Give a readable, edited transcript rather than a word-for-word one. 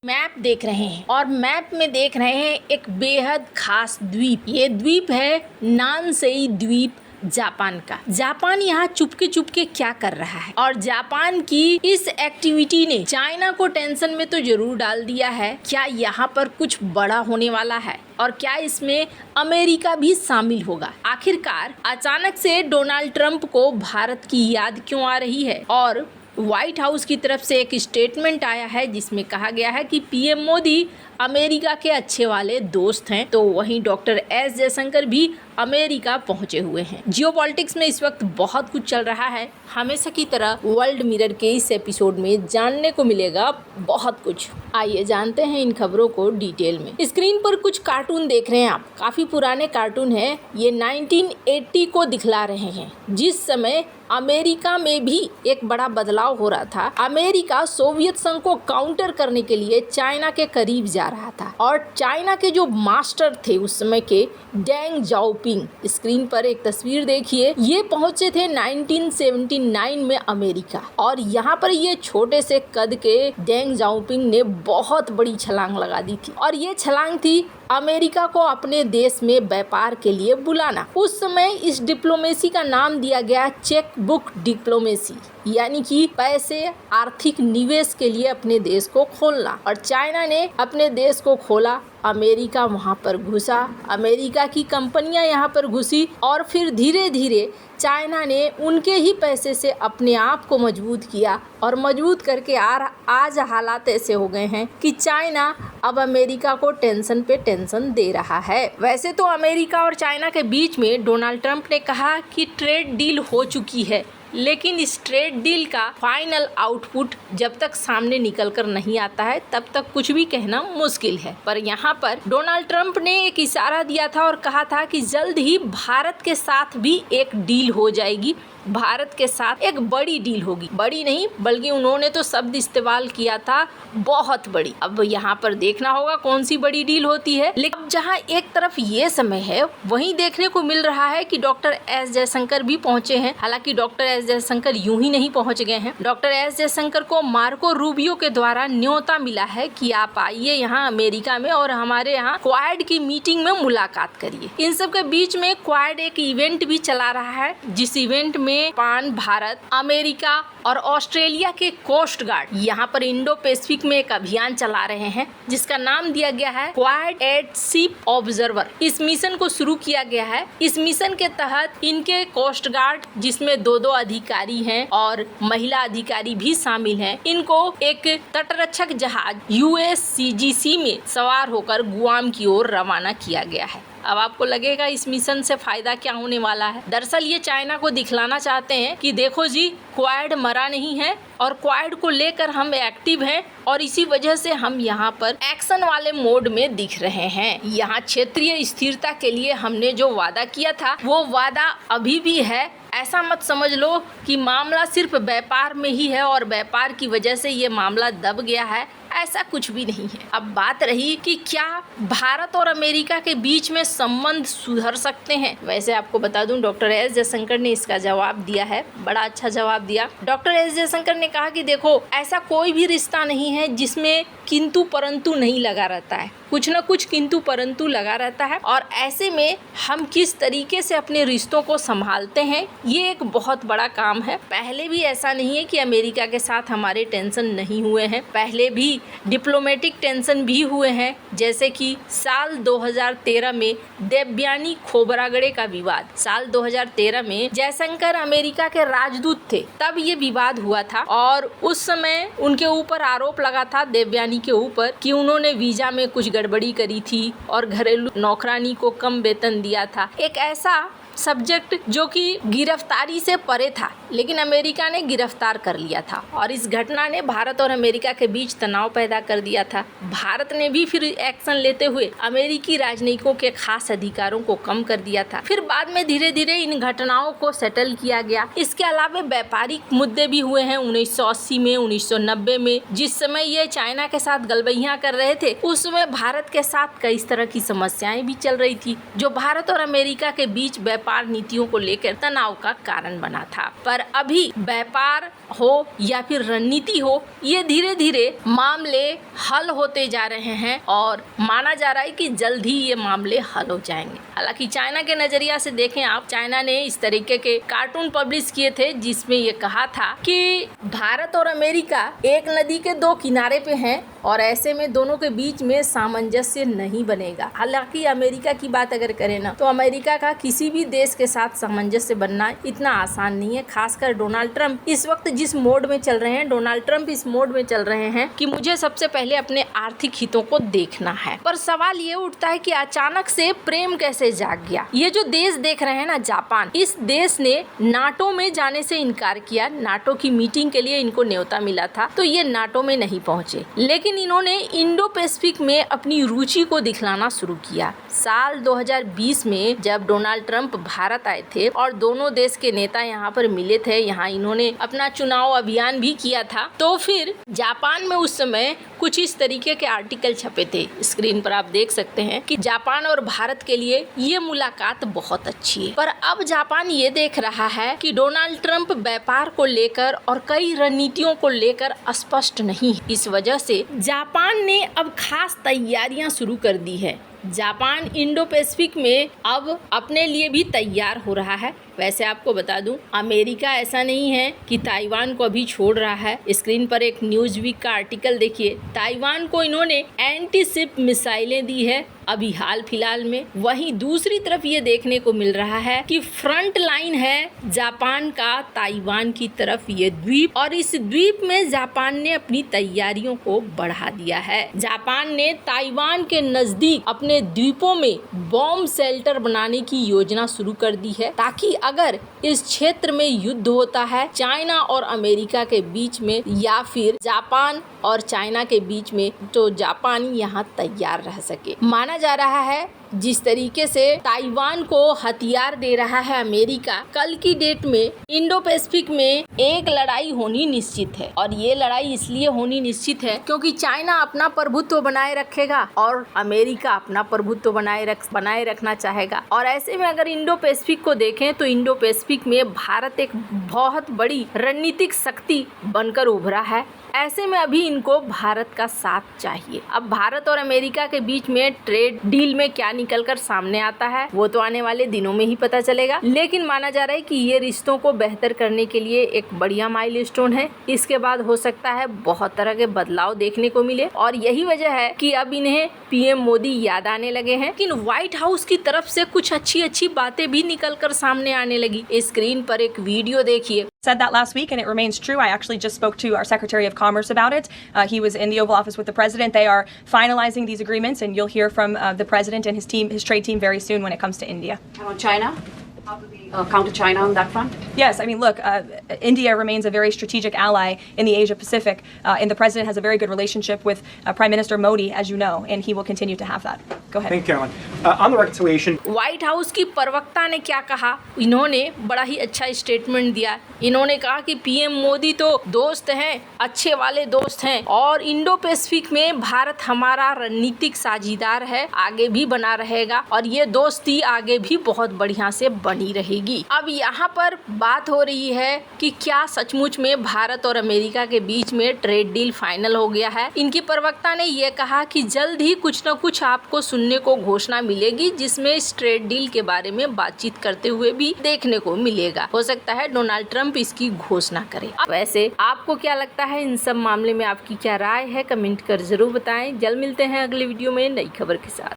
Map देख रहे हैं और मैप में देख रहे हैं एक बेहद खास द्वीप। ये द्वीप है नानसेई द्वीप जापान का। जापान यहाँ चुपके चुपके क्या कर रहा है और जापान की इस एक्टिविटी ने चाइना को टेंशन में तो जरूर डाल दिया है। क्या यहाँ पर कुछ बड़ा होने वाला है और क्या इसमें अमेरिका भी शामिल होगा? आखिरकार अचानक से डोनाल्ड ट्रंप को भारत की याद क्यों आ रही है? और व्हाइट हाउस की तरफ से एक स्टेटमेंट आया है जिसमें कहा गया है कि पीएम मोदी अमेरिका के अच्छे वाले दोस्त हैं। तो वहीं डॉक्टर एस जयशंकर भी अमेरिका पहुंचे हुए हैं। जियोपॉलिटिक्स में इस वक्त बहुत कुछ चल रहा है। हमेशा की तरह वर्ल्ड मिरर के इस एपिसोड में जानने को मिलेगा बहुत कुछ। आइए जानते हैं इन खबरों को डिटेल में। स्क्रीन पर कुछ कार्टून देख रहे हैं आप, काफी पुराने कार्टून हैं। ये 1980 को दिखला रहे हैं, जिस समय अमेरिका में भी एक बड़ा बदलाव हो रहा था। अमेरिका सोवियत संघ को काउंटर करने के लिए चाइना के करीब जा रहा था और चाइना के जो मास्टर थे उस समय के डेंग जाओपिंग, स्क्रीन पर एक तस्वीर देखिए, ये पहुंचे थे 1979 में अमेरिका। और यहाँ पर ये छोटे से कद के डेंग जाओपिंग ने बहुत बड़ी छलांग लगा दी थी और ये छलांग थी अमेरिका को अपने देश में व्यापार के लिए बुलाना। उस समय इस डिप्लोमेसी का नाम दिया गया चेक बुक डिप्लोमेसी, यानी कि पैसे आर्थिक निवेश के लिए अपने देश को खोलना। और चाइना ने अपने देश को खोला, अमेरिका वहां पर घुसा, अमेरिका की कंपनियां यहां पर घुसी और फिर धीरे धीरे चाइना ने उनके ही पैसे से अपने आप को मजबूत किया और मजबूत करके आज हालात ऐसे हो गए हैं कि चाइना अब अमेरिका को टेंशन पे टेंशन दे रहा है। वैसे तो अमेरिका और चाइना के बीच में डोनाल्ड ट्रंप ने कहा कि ट्रेड डील हो चुकी है, लेकिन इस ट्रेड डील का फाइनल आउटपुट जब तक सामने निकल कर नहीं आता है तब तक कुछ भी कहना मुश्किल है। पर यहाँ पर डोनाल्ड ट्रंप ने एक इशारा दिया था और कहा था कि जल्द ही भारत के साथ भी एक डील हो जाएगी, भारत के साथ एक बड़ी डील होगी। बड़ी नहीं बल्कि उन्होंने तो शब्द इस्तेमाल किया था बहुत बड़ी। अब यहाँ पर देखना होगा कौन सी बड़ी डील होती है। लेकिन जहाँ एक तरफ ये समय है वहीं देखने को मिल रहा है कि डॉक्टर एस जयशंकर भी पहुंचे हैं। हालांकि डॉक्टर एस जयशंकर यूं ही नहीं पहुंच गए हैं। डॉक्टर एस जयशंकर को मार्को रूबियो के द्वारा न्योता मिला है कि आप आइए यहाँ अमेरिका में और हमारे यहाँ क्वाड की मीटिंग में मुलाकात करिए। इन सब के बीच में क्वाड एक इवेंट भी चला रहा है, जिस इवेंट में जापान, भारत, अमेरिका और ऑस्ट्रेलिया के कोस्ट गार्ड यहाँ पर इंडो पैसिफिक में एक अभियान चला रहे हैं जिसका नाम दिया गया है क्वाड एट सी ऑब्जर्वर। इस मिशन को शुरू किया गया है। इस मिशन के तहत इनके कोस्ट गार्ड, जिसमें दो अधिकारी हैं और महिला अधिकारी भी शामिल हैं, इनको एक तटरक्षक जहाज USCGC में सवार होकर गुआम की ओर रवाना किया गया है। अब आपको लगेगा इस मिशन से फायदा क्या होने वाला है। दरअसल ये चाइना को दिखलाना चाहते हैं कि देखो जी, क्वाड मरा नहीं है और क्वाड को लेकर हम एक्टिव हैं और इसी वजह से हम यहाँ पर एक्शन वाले मोड में दिख रहे हैं। यहाँ क्षेत्रीय स्थिरता के लिए हमने जो वादा किया था वो वादा अभी भी है। ऐसा मत समझ लो कि मामला सिर्फ व्यापार में ही है और व्यापार की वजह से ये मामला दब गया है, ऐसा कुछ भी नहीं है। अब बात रही कि क्या भारत और अमेरिका के बीच में संबंध सुधर सकते हैं। वैसे आपको बता दूं, डॉक्टर एस जयशंकर ने इसका जवाब दिया है, बड़ा अच्छा जवाब दिया। डॉक्टर एस जयशंकर ने कहा कि देखो, ऐसा कोई भी रिश्ता नहीं है जिसमें किंतु परंतु नहीं लगा रहता है, कुछ न कुछ किंतु परंतु लगा रहता है। और ऐसे में हम किस तरीके से अपने रिश्तों को संभालते हैं, ये एक बहुत बड़ा काम है। पहले भी ऐसा नहीं है कि अमेरिका के साथ हमारे टेंशन नहीं हुए हैं, पहले भी डिप्लोमेटिक टेंशन भी हुए हैं। जैसे कि साल 2013 में देवयानी खोबरागड़े का विवाद, साल 2013 में जयशंकर अमेरिका के राजदूत थे, तब ये विवाद हुआ था और उस समय उनके ऊपर आरोप लगा था, देवयानी के ऊपर, कि उन्होंने वीजा में कुछ गड़बड़ी करी थी और घरेलू नौकरानी को कम वेतन दिया था। एक ऐसा सब्जेक्ट जो कि गिरफ्तारी से परे था, लेकिन अमेरिका ने गिरफ्तार कर लिया था और इस घटना ने भारत और अमेरिका के बीच तनाव पैदा कर दिया था। भारत ने भी फिर एक्शन लेते हुए अमेरिकी राजनयिकों के खास अधिकारों को कम कर दिया था। फिर बाद में धीरे धीरे इन घटनाओं को सेटल किया गया। इसके अलावा व्यापारिक मुद्दे भी हुए हैं 1980 में, 1990 में, जिस समय ये चाइना के साथ गलबैया कर रहे थे, उस समय भारत के साथ कई तरह की समस्याएं भी चल रही थी, जो भारत और अमेरिका के बीच व्यापार नीतियों को लेकर तनाव का कारण बना था। पर अभी व्यापार हो या फिर रणनीति हो, ये धीरे धीरे मामले हल होते जा रहे हैं और माना जा रहा है कि जल्द ही ये मामले हल हो जाएंगे। हालांकि चाइना के नजरिया से देखें आप, चाइना ने इस तरीके के कार्टून पब्लिश किए थे जिसमें ये कहा था कि भारत और अमेरिका एक नदी के दो किनारे पे हैं और ऐसे में दोनों के बीच में सामंजस्य नहीं बनेगा। हालांकि अमेरिका की बात अगर करें ना, तो अमेरिका का किसी भी देश के साथ सामंजस्य बनना इतना आसान नहीं है। खासकर डोनाल्ड ट्रंप इस वक्त जिस मोड में चल रहे हैं, डोनाल्ड ट्रंप इस मोड में चल रहे हैं कि मुझे सबसे पहले अपने आर्थिक हितों को देखना है। पर सवाल ये उठता है कि अचानक से प्रेम कैसे जाग गया। ये जो देश देख रहे हैं ना, जापान, इस देश ने नाटो में जाने से इनकार किया। नाटो की मीटिंग के लिए इनको न्योता मिला था, तो ये नाटो में नहीं पहुंचे, लेकिन इन्होंने इंडो पैसिफिक में अपनी रुचि को दिखलाना शुरू किया। साल 2020 में जब डोनाल्ड ट्रंप भारत आए थे और दोनों देश के नेता यहाँ पर मिले थे, यहाँ इन्होंने अपना चुनाव अभियान भी किया था, तो फिर जापान में उस समय कुछ इस तरीके के आर्टिकल छपे थे। स्क्रीन पर आप देख सकते हैं कि जापान और भारत के लिए ये मुलाकात बहुत अच्छी है। पर अब जापान ये देख रहा है कि डोनाल्ड ट्रंप व्यापार को लेकर और कई रणनीतियों को लेकर स्पष्ट नहीं है। इस वजह से जापान ने अब खास तैयारियां शुरू कर दी है। जापान इंडो पैसिफिक में अब अपने लिए भी तैयार हो रहा है। वैसे आपको बता दूं, अमेरिका ऐसा नहीं है कि ताइवान को अभी छोड़ रहा है। स्क्रीन पर एक न्यूज़ वीक का आर्टिकल देखिए। ताइवान को इन्होंने एंटी शिप मिसाइलें दी है अभी हाल फिलहाल में। वहीं दूसरी तरफ ये देखने को मिल रहा है कि फ्रंट लाइन है जापान का ताइवान की तरफ ये द्वीप, और इस द्वीप में जापान ने अपनी तैयारियों को बढ़ा दिया है। जापान ने ताइवान के नजदीक अपने द्वीपों में बॉम्ब शेल्टर बनाने की योजना शुरू कर दी है, ताकि अगर इस क्षेत्र में युद्ध होता है चाइना और अमेरिका के बीच में या फिर जापान और चाइना के बीच में, तो जापान यहाँ तैयार रह सके। माना जा रहा है जिस तरीके से ताइवान को हथियार दे रहा है अमेरिका, कल की डेट में इंडो पैसिफिक में एक लड़ाई होनी निश्चित है। और ये लड़ाई इसलिए होनी निश्चित है क्योंकि चाइना अपना प्रभुत्व बनाए रखेगा और अमेरिका अपना प्रभुत्व बनाए रखना चाहेगा। और ऐसे में अगर इंडो पैसिफिक को देखें तो इंडो पैसिफिक में भारत एक बहुत बड़ी रणनीतिक शक्ति बनकर उभरा है। ऐसे में अभी इनको भारत का साथ चाहिए। अब भारत और अमेरिका के बीच में ट्रेड डील में क्या निकलकर सामने आता है वो तो आने वाले दिनों में ही पता चलेगा, लेकिन माना जा रहा है कि ये रिश्तों को बेहतर करने के लिए एक बढ़िया माइलस्टोन है। इसके बाद हो सकता है बहुत तरह के बदलाव देखने को मिले, और यही वजह है कि अब इन्हें पीएम मोदी याद आने लगे हैं। लेकिन व्हाइट हाउस की तरफ से कुछ अच्छी बातें भी निकल कर सामने आने लगी। स्क्रीन पर एक वीडियो देखिए। Said that last week and it remains true. I actually just spoke to our Secretary of Commerce about it. He was in the Oval Office with the President. They are finalizing these agreements and you'll hear from the President and his trade team very soon when it comes to India. And on China? How do we counter China on that front? Yes, I mean, look, India remains a very strategic ally in the Asia Pacific, and the President has a very good relationship with Prime Minister Modi, as you know, and he will continue to have that. Go ahead. Thank you, Carolyn. On the reconciliation. White house की प्रवक्ता ने क्या कहा, इन्होंने बड़ा ही अच्छा statement दिया। इन्होंने कहा कि पीएम मोदी तो दोस्त हैं, अच्छे वाले दोस्त हैं, और इंडो पैसिफिक में भारत हमारा रणनीतिक साझीदार है, आगे भी बना रहेगा और ये दोस्ती आगे भी बहुत बढ़िया से बनी रहेगी। अब यहाँ पर बात हो रही है कि क्या सचमुच में भारत और अमेरिका के बीच में ट्रेड डील फाइनल हो गया है। इनकी प्रवक्ता ने यह कहा कि जल्द ही कुछ न कुछ आपको सुनने को घोषणा मिलेगी, जिसमें इस ट्रेड डील के बारे में बातचीत करते हुए भी देखने को मिलेगा। हो सकता है डोनाल्ड ट्रंप इसकी घोषणा करे। वैसे आपको क्या लगता है, इन सब मामले में आपकी क्या राय है, कमेंट कर जरूर बताएं। जल्द मिलते हैं अगले वीडियो में नई खबर के साथ।